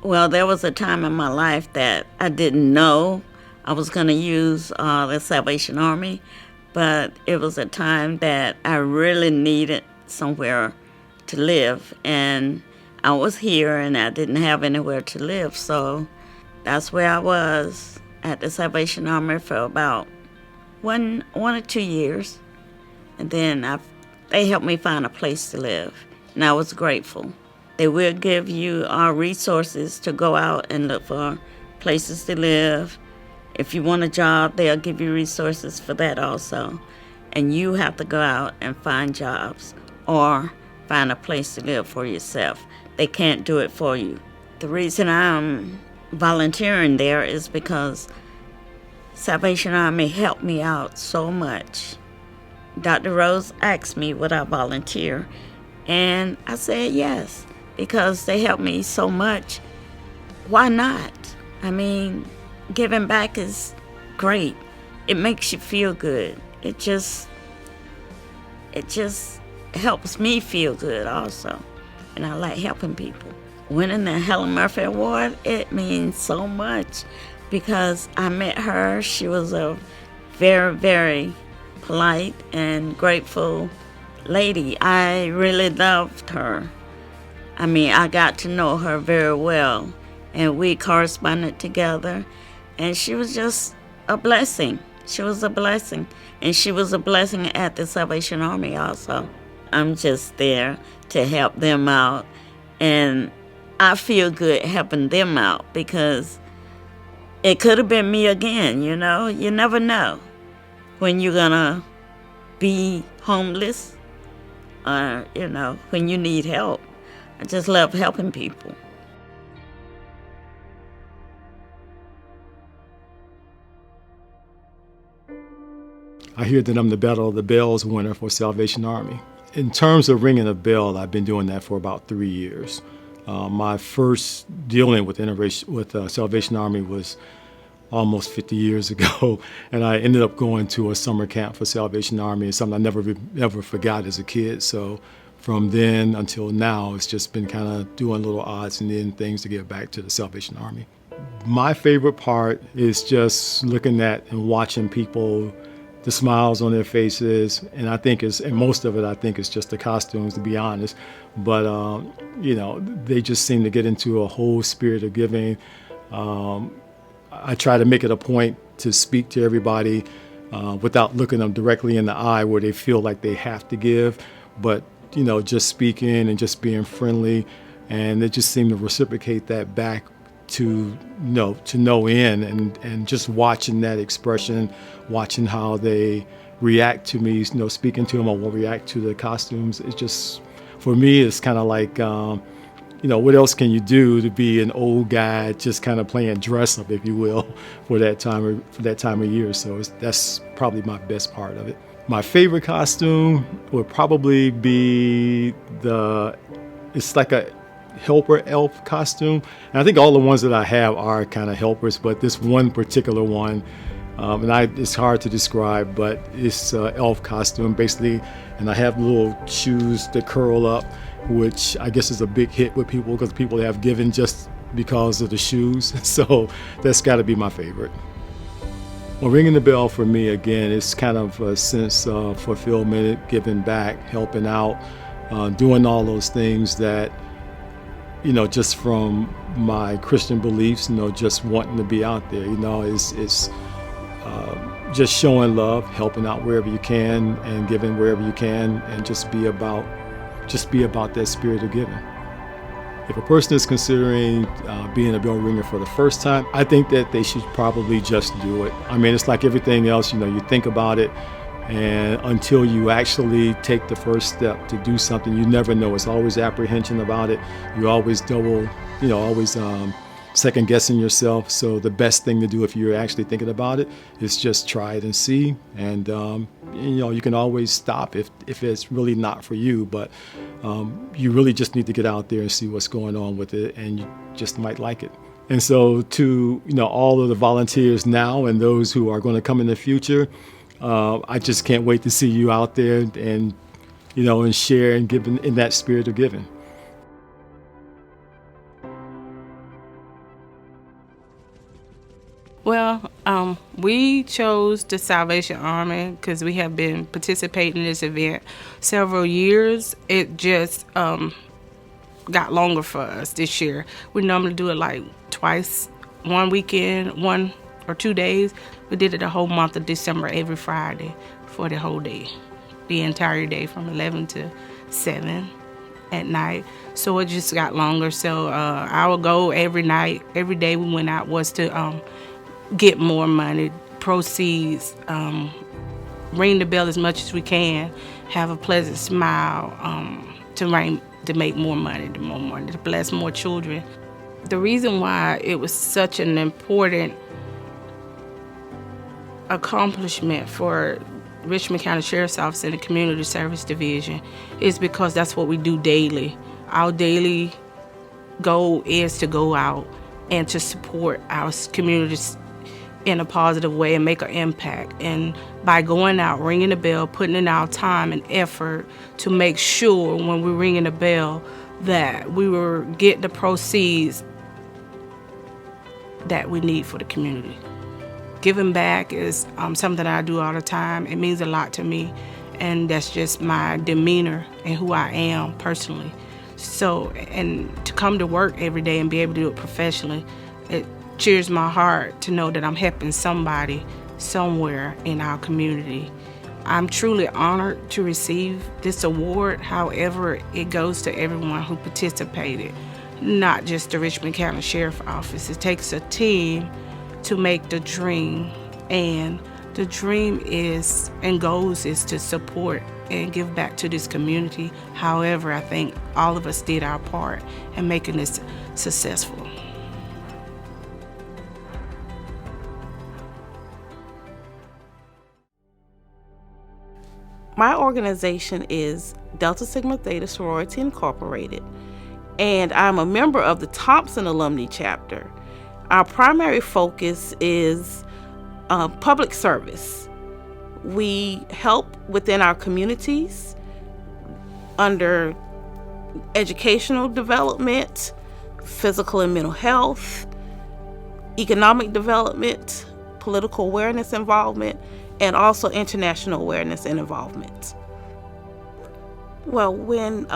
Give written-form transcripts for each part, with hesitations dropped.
Well, there was a time in my life that I didn't know I was going to use the Salvation Army, but it was a time that I really needed somewhere to live, and I was here and I didn't have anywhere to live, so that's where I was at the Salvation Army for about 1 or 2 years, and then they helped me find a place to live, and I was grateful. They will give you resources to go out and look for places to live. If you want a job, they'll give you resources for that also. And you have to go out and find jobs or find a place to live for yourself. They can't do it for you. The reason I'm volunteering there is because Salvation Army helped me out so much. Dr. Rose asked me would I volunteer, and I said yes because they helped me so much. Why not? I mean, giving back is great. It makes you feel good. It just helps me feel good also. And I like helping people. Winning the Helen Murphy Award, it means so much because I met her. She was a very, very polite and grateful lady. I really loved her. I mean, I got to know her very well, and we corresponded together, and she was just a blessing. She was a blessing, and she was a blessing at the Salvation Army also. I'm just there to help them out, and I feel good helping them out because it could have been me again, you know? You never know when you're gonna be homeless or, when you need help. I just love helping people. I hear that I'm the Battle of the Bells winner for Salvation Army. In terms of ringing a bell, I've been doing that for about 3 years. My first dealing with Salvation Army was almost 50 years ago, and I ended up going to a summer camp for Salvation Army. It's something I never forgot as a kid. So from then until now, it's just been kind of doing little odds and ends things to get back to the Salvation Army. My favorite part is just looking at and watching people, the smiles on their faces, and most of it I think is just the costumes, to be honest. But they just seem to get into a whole spirit of giving. I try to make it a point to speak to everybody without looking them directly in the eye where they feel like they have to give, but just speaking and just being friendly, and they just seem to reciprocate that back to no end, and just watching that expression, watching how they react to me, speaking to them or will react to the costumes. It's just, for me, it's kind of like, what else can you do to be an old guy just kind of playing dress up, if you will, for that time of year. So that's probably my best part of it. My favorite costume would probably be it's like a helper elf costume. And I think all the ones that I have are kind of helpers, but this one particular one, it's hard to describe, but it's an elf costume basically, and I have little shoes that curl up, which I guess is a big hit with people because people have given just because of the shoes. So that's got to be my favorite. Well, ringing the bell for me, again, it's kind of a sense of fulfillment, giving back, helping out, doing all those things that, just from my Christian beliefs, just wanting to be out there, it's just showing love, helping out wherever you can and giving wherever you can, and just be about that spirit of giving. If a person is considering being a bell ringer for the first time, I think that they should probably just do it. I mean, it's like everything else, you think about it, and until you actually take the first step to do something, you never know. It's always apprehension about it. You always second guessing yourself. So the best thing to do if you're actually thinking about it is just try it and see. And you can always stop if it's really not for you, but you really just need to get out there and see what's going on with it, and you just might like it. And so to all of the volunteers now and those who are going to come in the future, I just can't wait to see you out there and share and give in that spirit of giving. Well, we chose the Salvation Army because we have been participating in this event several years. It just got longer for us this year. We normally do it like twice, one weekend, 1 or 2 days. We did it the whole month of December, every Friday for the whole day, the entire day from 11 to 7 at night. So it just got longer. So our goal every night, every day we went out was to get more money, proceeds, ring the bell as much as we can, have a pleasant smile, to make more money, to bless more children. The reason why it was such an important accomplishment for Richmond County Sheriff's Office and the Community Service Division is because that's what we do daily. Our daily goal is to go out and to support our communities in a positive way and make an impact. And by going out, ringing the bell, putting in our time and effort to make sure when we're ringing the bell that we were getting the proceeds that we need for the community. Giving back is something I do all the time. It means a lot to me, and that's just my demeanor and who I am personally. So, and to come to work every day and be able to do it professionally, it cheers my heart to know that I'm helping somebody somewhere in our community. I'm truly honored to receive this award. However, it goes to everyone who participated, not just the Richmond County Sheriff's Office. It takes a team to make the dream, and the dream is and goals is to support and give back to this community. However, I think all of us did our part in making this successful. My organization is Delta Sigma Theta Sorority Incorporated, and I'm a member of the Thompson Alumni Chapter. Our primary focus is public service. We help within our communities under educational development, physical and mental health, economic development, political awareness involvement, and also international awareness and involvement. Well, when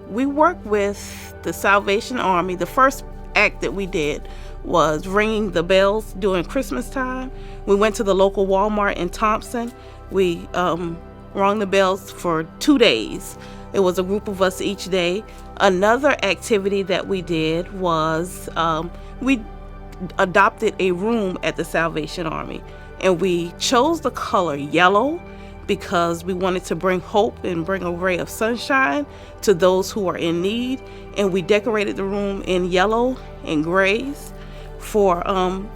we work with the Salvation Army, the first act that we did was ringing the bells during Christmas time. We went to the local Walmart in Thompson. We rung the bells for 2 days. It was a group of us each day. Another activity that we did was we adopted a room at the Salvation Army, and we chose the color yellow because we wanted to bring hope and bring a ray of sunshine to those who are in need. And we decorated the room in yellow and grays for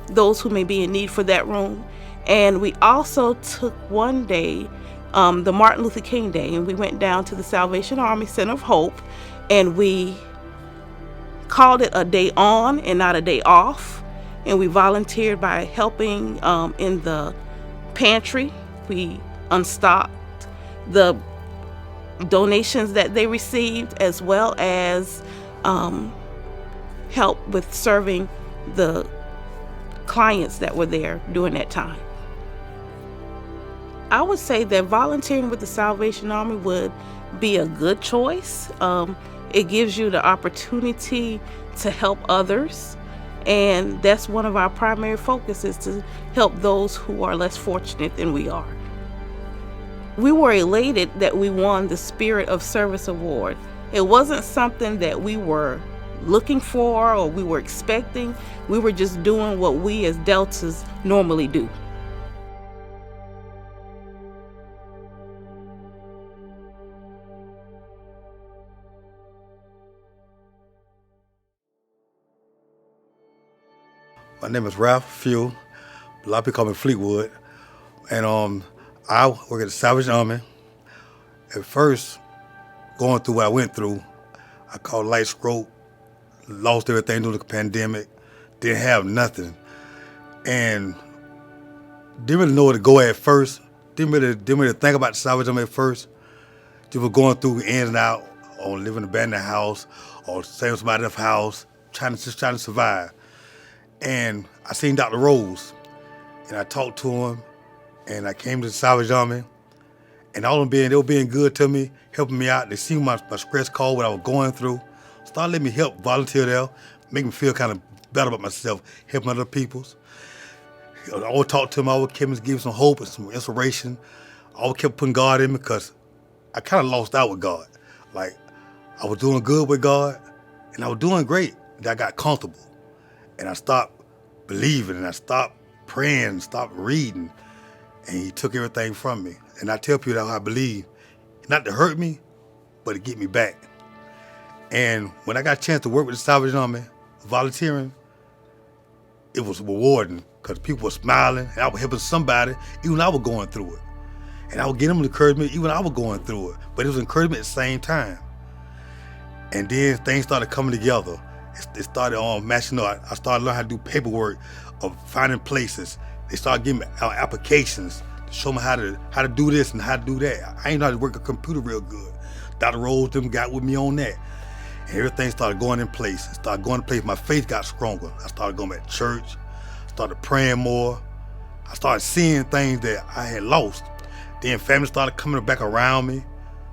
those who may be in need for that room. And we also took one day, the Martin Luther King Day, and we went down to the Salvation Army Center of Hope, and we called it a day on and not a day off. And we volunteered by helping in the pantry. We unstocked the donations that they received, as well as help with serving the clients that were there during that time. I would say that volunteering with the Salvation Army would be a good choice. It gives you the opportunity to help others, and that's one of our primary focuses, to help those who are less fortunate than we are. We were elated that we won the Spirit of Service Award. It wasn't something that we were looking for or we were expecting. We were just doing what we as Deltas normally do. My name is Ralph Few. A lot of people call me Fleetwood. And I work at the Salvation Army. At first, going through what I went through, I caught light stroke, lost everything during the pandemic, didn't have nothing. And didn't really know where to go at first. Didn't really think about the Salvation Army at first. Just was going through in and out, or living in an abandoned house, or staying in somebody's house, trying to survive. And I seen Dr. Rose, and I talked to him, and I came to the Salvation Army, and all of them they were being good to me, helping me out. They see my stress call, what I was going through. Started letting me help volunteer there, make me feel kind of better about myself, helping other peoples. I always talk to them, I always kept give some hope and some inspiration. I always kept putting God in me because I kind of lost out with God. Like, I was doing good with God, and I was doing great. And I got comfortable, and I stopped believing, and I stopped praying, stopped reading, and He took everything from me. And I tell people that I believe, not to hurt me, but to get me back. And when I got a chance to work with the Salvation Army, volunteering, it was rewarding because people were smiling, and I was helping somebody, even when I was going through it. And I would give them encouragement, even when I was going through it. But it was encouragement at the same time. And then things started coming together. It started matching up. I started learning how to do paperwork, of finding places. They started giving me applications to show me how to do this and how to do that. I ain't know how to work a computer real good. Dr. Rose them got with me on that. And everything started going in place. It started going in place. My faith got stronger. I started going back to church. Started praying more. I started seeing things that I had lost. Then family started coming back around me.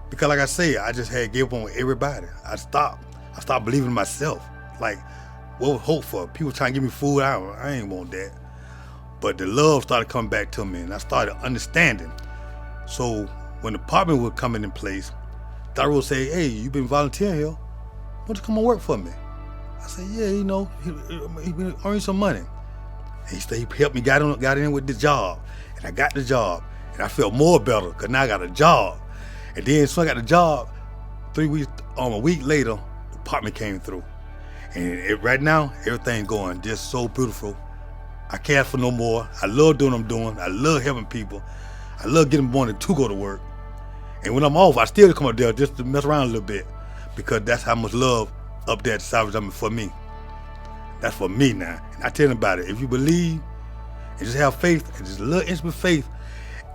Because like I said, I just had give up on everybody. I stopped believing in myself. Like, what was hope for? People trying to give me food, I ain't want that. But the love started coming back to me, and I started understanding. So when the apartment was coming in place, Dr. would say, hey, you been volunteering here? Why don't you come and work for me? I said, yeah, he been earning some money. And he helped me, got in with the job. And I got the job. And I felt more better because now I got a job. And then so I got the job, a week later, the apartment came through. And right now, everything's going just so beautiful. I can't ask for no more. I love doing what I'm doing. I love helping people. I love getting morning to go to work. And when I'm off, I still come up there just to mess around a little bit because that's how much love up there at the Salvation Army for me. That's for me now. And I tell them about it. If you believe and just have faith and just a little intimate faith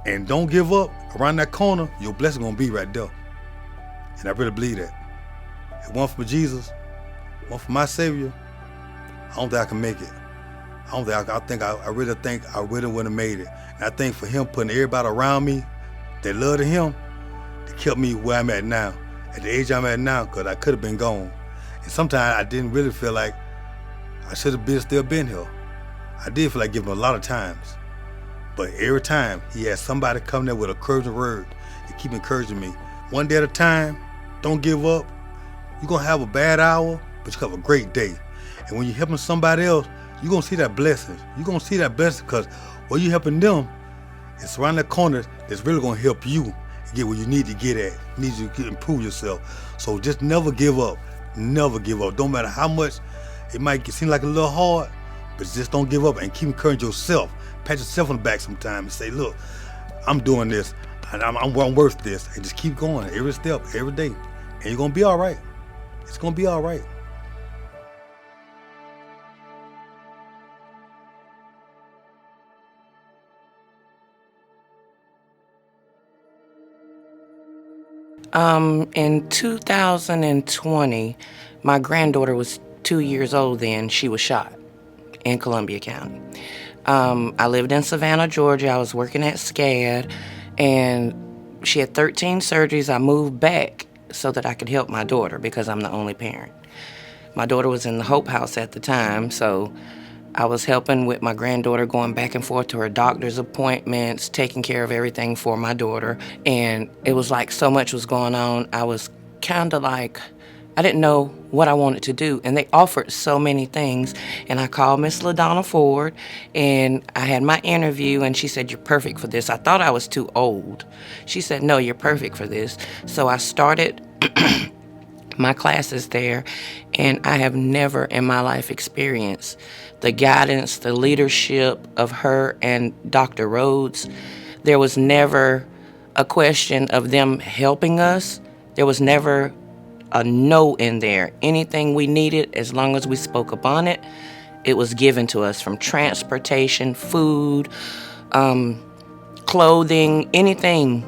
and don't give up around that corner, your blessing gonna be right there. And I really believe that. If it wasn't for Jesus, one for my Savior, I don't think I can make it. I really think I really would have made it. And I think for Him putting everybody around me that loved Him, that kept me where I'm at now, at the age I'm at now, because I could have been gone. And sometimes I didn't really feel like I should have still been here. I did feel like giving Him a lot of times. But every time He had somebody come there with a encouraging word to keep encouraging me. One day at a time, don't give up. You're going to have a bad hour, but you have a great day. And when you're helping somebody else, you're going to see that blessing. You're going to see that blessing because what you're helping them, it's around the corner that's really going to help you get where you need to get at. You need to improve yourself. So just never give up. Never give up. Don't matter how much it might seem like a little hard, but just don't give up and keep encouraging yourself. Pat yourself on the back sometime and say, look, I'm doing this and I'm worth this. And just keep going every step, every day. And you're going to be all right. It's going to be all right. In 2020, my granddaughter was 2 years old then. She was shot in Columbia County. I lived in Savannah, Georgia. I was working at SCAD, and she had 13 surgeries. I moved back so that I could help my daughter because I'm the only parent. My daughter was in the Hope House at the time, so I was helping with my granddaughter, going back and forth to her doctor's appointments, taking care of everything for my daughter. And it was like so much was going on. I was kind of like, I didn't know what I wanted to do. And they offered so many things. And I called Miss LaDonna Ford, and I had my interview, and she said, you're perfect for this. I thought I was too old. She said, no, you're perfect for this. So I started my classes there, and I have never in my life experienced the guidance, the leadership of her and Dr. Rhodes. There was never a question of them helping us. There was never a no in there. Anything we needed, as long as we spoke upon it, it was given to us, from transportation, food, clothing, anything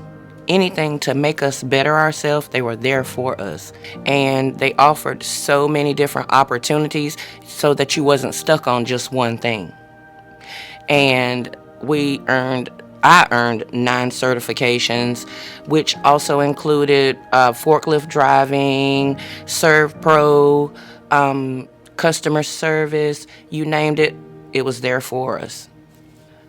anything to make us better ourselves, they were there for us. And they offered so many different opportunities so that you wasn't stuck on just one thing. And I earned 9 certifications, which also included forklift driving, Serve Pro, customer service, you named it, it was there for us.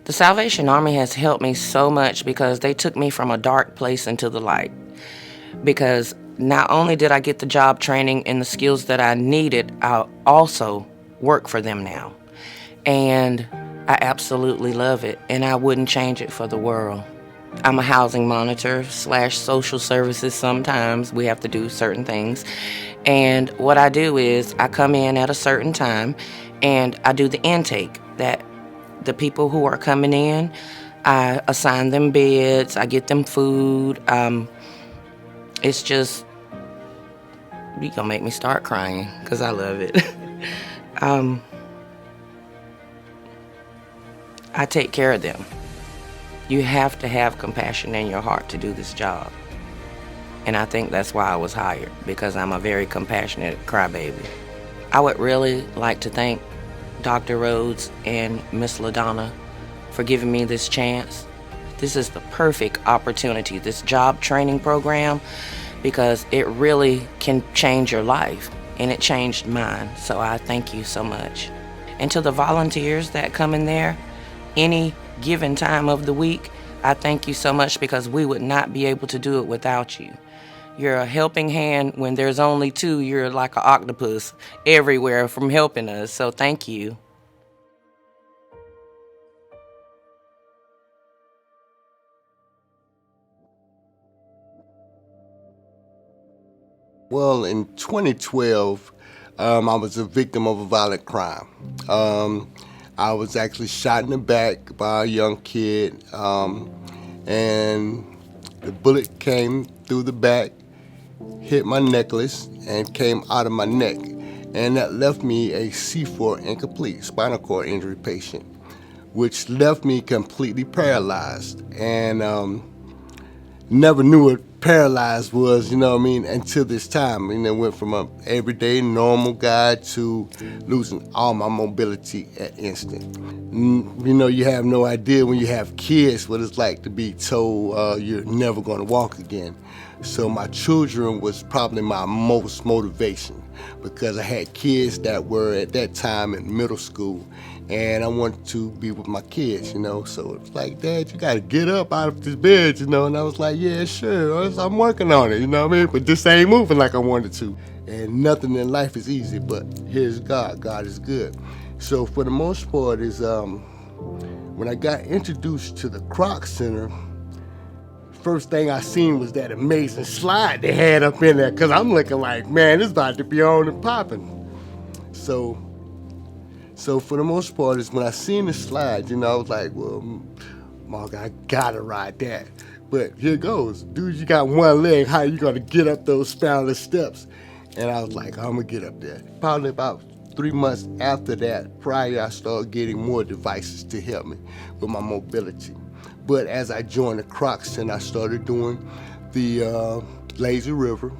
The Salvation Army has helped me so much because they took me from a dark place into the light. Because not only did I get the job training and the skills that I needed, I also work for them now. And I absolutely love it, and I wouldn't change it for the world. I'm a housing monitor / social services sometimes. We have to do certain things. And what I do is I come in at a certain time and I do the intake. That the people who are coming in, I assign them beds, I get them food. It's just, you're gonna make me start crying because I love it. I take care of them. You have to have compassion in your heart to do this job. And I think that's why I was hired, because I'm a very compassionate crybaby. I would really like to thank Dr. Rhodes and Miss LaDonna for giving me this chance. This is the perfect opportunity, this job training program, because it really can change your life, and it changed mine. So I thank you so much. And to the volunteers that come in there, any given time of the week, I thank you so much, because we would not be able to do it without you. You're a helping hand. When there's only 2, you're like an octopus everywhere from helping us. So thank you. Well, in 2012, I was a victim of a violent crime. I was actually shot in the back by a young kid, and the bullet came through the back, hit my necklace, and came out of my neck. And that left me a C4 incomplete spinal cord injury patient, which left me completely paralyzed. And never knew what paralyzed was, until this time. Went from a everyday normal guy to losing all my mobility at instant. You have no idea when you have kids what it's like to be told you're never going to walk again. So my children was probably my most motivation, because I had kids that were at that time in middle school, and I wanted to be with my kids, So it was like, Dad, you got to get up out of this bed, And I was like, yeah, sure, I'm working on it, But this ain't moving like I wanted to. And nothing in life is easy, but here's God. God is good. So for the most part is when I got introduced to the Croc Center, first thing I seen was that amazing slide they had up in there, because I'm looking like, man, it's about to be on and popping. So for the most part is when I seen the slide, I was like, well, Mark, I gotta ride that. But here goes. Dude, you got one leg, how you gonna get up those spiral steps? And I was like, I'm gonna get up there. Probably about 3 months after that, prior, I started getting more devices to help me with my mobility. But as I joined the Croc Center, I started doing the lazy river.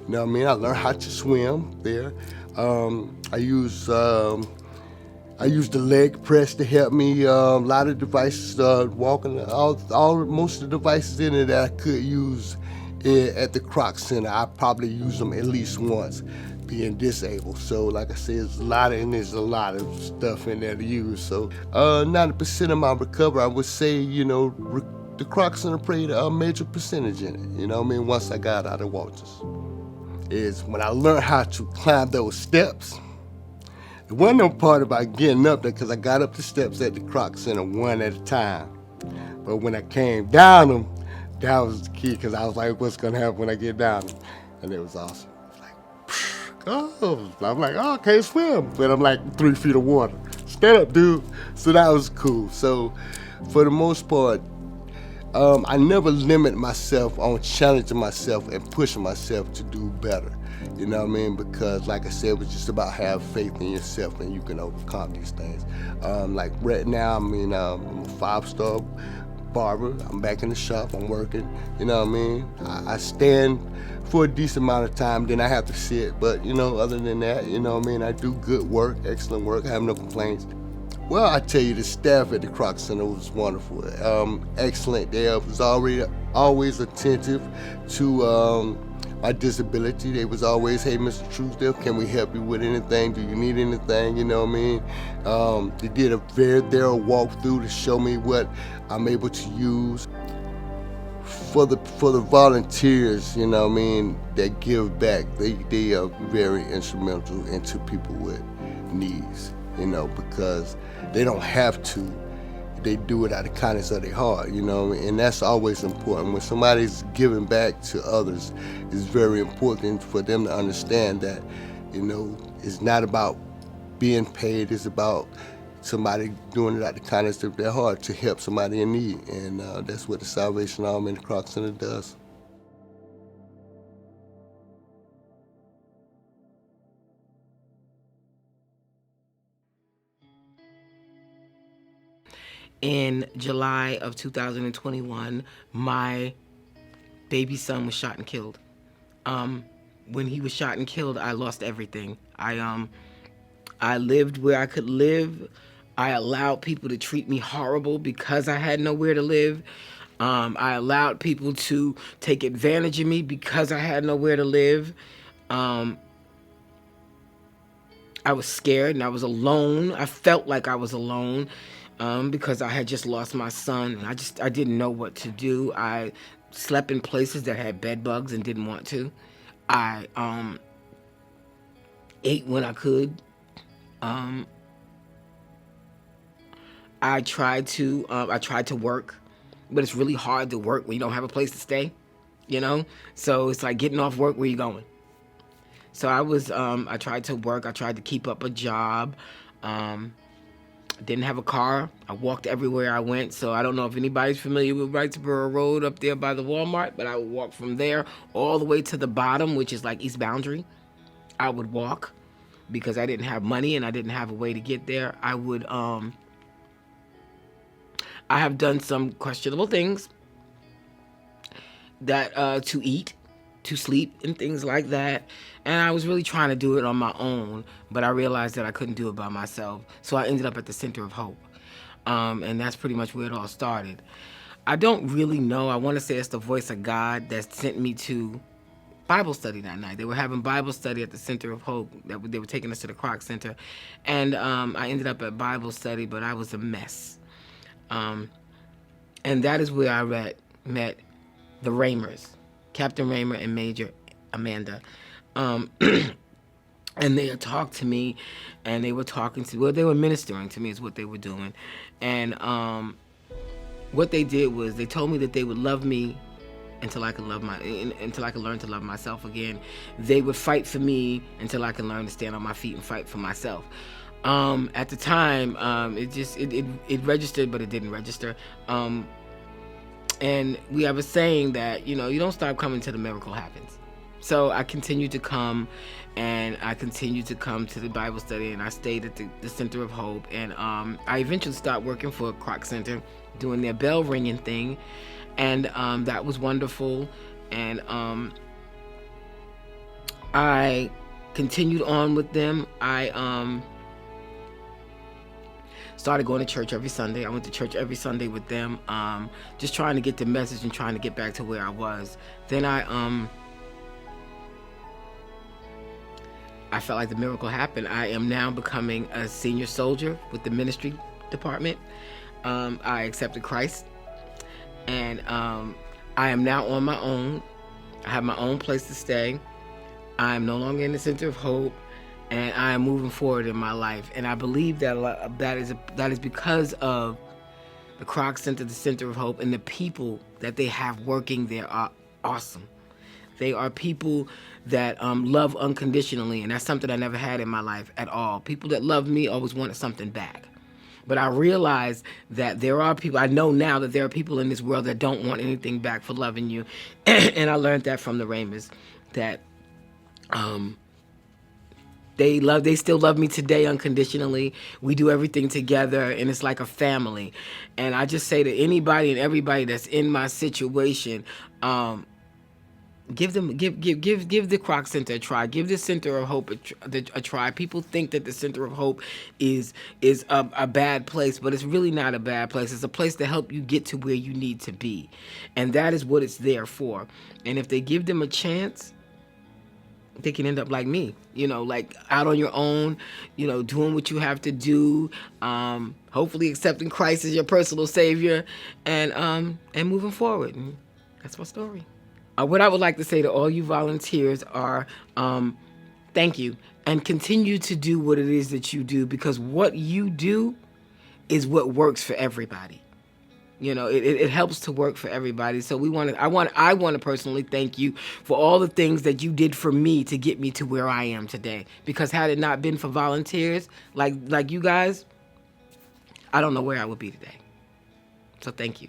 I learned how to swim there. I used the leg press to help me. A lot of devices, walking, most of the devices in it that I could use at the Croc Center, I probably use them at least once, being disabled. So like I said, there's a lot of stuff in there to use. So 90% of my recovery, I would say, the Croc Center played a major percentage in it, once I got out of Walters. Is when I learned how to climb those steps. There wasn't no part about getting up there, because I got up the steps at the Croc Center one at a time. But when I came down them, that was the key, because I was like, what's going to happen when I get down them? And it was awesome. I'm like, oh, I can't swim. But I'm like 3 feet of water. Stand up, dude. So that was cool. So for the most part, I never limit myself on challenging myself and pushing myself to do better. Because like I said, it's just about have faith in yourself and you can overcome these things. Like right now, I'm a 5-star barber. I'm back in the shop. I'm working. You know what I mean? I stand for a decent amount of time, then I have to sit. But, other than that, I mean? I do good work, excellent work. I have no complaints. Well, I tell you, the staff at the Croc Center was wonderful. Excellent. They was always attentive to my disability. They was always, hey, Mr. Truesdale, can we help you with anything? Do you need anything? You know what I mean? They did a very thorough walkthrough to show me what I'm able to use. For the volunteers, you know what I mean, that give back, they are very instrumental into people with needs, because they don't have to. They do it out of kindness of their heart, and that's always important. When somebody's giving back to others, it's very important for them to understand that, it's not about being paid, it's about somebody doing it out of the kindness of their heart to help somebody in need. And that's what the Salvation Army and the Croc Center does. In July of 2021, my baby son was shot and killed. When he was shot and killed, I lost everything. I lived where I could live. I allowed people to treat me horrible because I had nowhere to live. I allowed people to take advantage of me because I had nowhere to live. I was scared and I was alone. I felt like I was alone because I had just lost my son. And I didn't know what to do. I slept in places that had bed bugs and didn't want to. I ate when I could. I tried to work, but it's really hard to work when you don't have a place to stay, So it's like getting off work, where you going? So I tried to work. I tried to keep up a job. Didn't have a car. I walked everywhere I went. So I don't know if anybody's familiar with Wrightsboro Road up there by the Walmart, but I would walk from there all the way to the bottom, which is like East Boundary. I would walk because I didn't have money and I didn't have a way to get there. I have done some questionable things that to eat, to sleep, and things like that. And I was really trying to do it on my own, but I realized that I couldn't do it by myself. So I ended up at the Center of Hope. And that's pretty much where it all started. I don't really know. I want to say it's the voice of God that sent me to Bible study that night. They were having Bible study at the Center of Hope. They were taking us to the Croc Center. And I ended up at Bible study, but I was a mess. And that is where I met the Ramers, Captain Raymer and Major Amanda. And they talked to me, and they were they were ministering to me is what they were doing. And what they did was they told me that they would love me until I could learn to love myself again. They would fight for me until I can learn to stand on my feet and fight for myself. At the time, it registered, but it didn't register. And we have a saying that, you don't stop coming till the miracle happens. So I continued to come, and I continued to come to the Bible study, and I stayed at the Center of Hope. And I eventually started working for a Croc Center, doing their bell ringing thing. And that was wonderful. And I continued on with them. I started going to church every Sunday. I went to church every Sunday with them, just trying to get the message and trying to get back to where I was. Then I felt like the miracle happened. I am now becoming a senior soldier with the ministry department. I accepted Christ, and I am now on my own. I have my own place to stay. I am no longer in the Center of Hope, and I am moving forward in my life. And I believe that is because of the Croc Center, the Center of Hope, and the people that they have working there are awesome. They are people that love unconditionally, and that's something I never had in my life at all. People that love me always wanted something back. But I realize that there are people, I know now that there are people in this world that don't want anything back for loving you. And I learned that from the Ramers, that They still love me today unconditionally. We do everything together, and it's like a family. And I just say to anybody and everybody that's in my situation, give the Croc Center a try. Give the Center of Hope a try. People think that the Center of Hope is a bad place, but it's really not a bad place. It's a place to help you get to where you need to be, and that is what it's there for. And if they give them a chance, they can end up like me, like out on your own, doing what you have to do, hopefully accepting Christ as your personal savior, and moving forward. And that's my story. What I would like to say to all you volunteers are, thank you, and continue to do what it is that you do, because what you do is what works for everybody. It helps to work for everybody. So I want to personally thank you for all the things that you did for me to get me to where I am today. Because had it not been for volunteers like you guys, I don't know where I would be today. So thank you.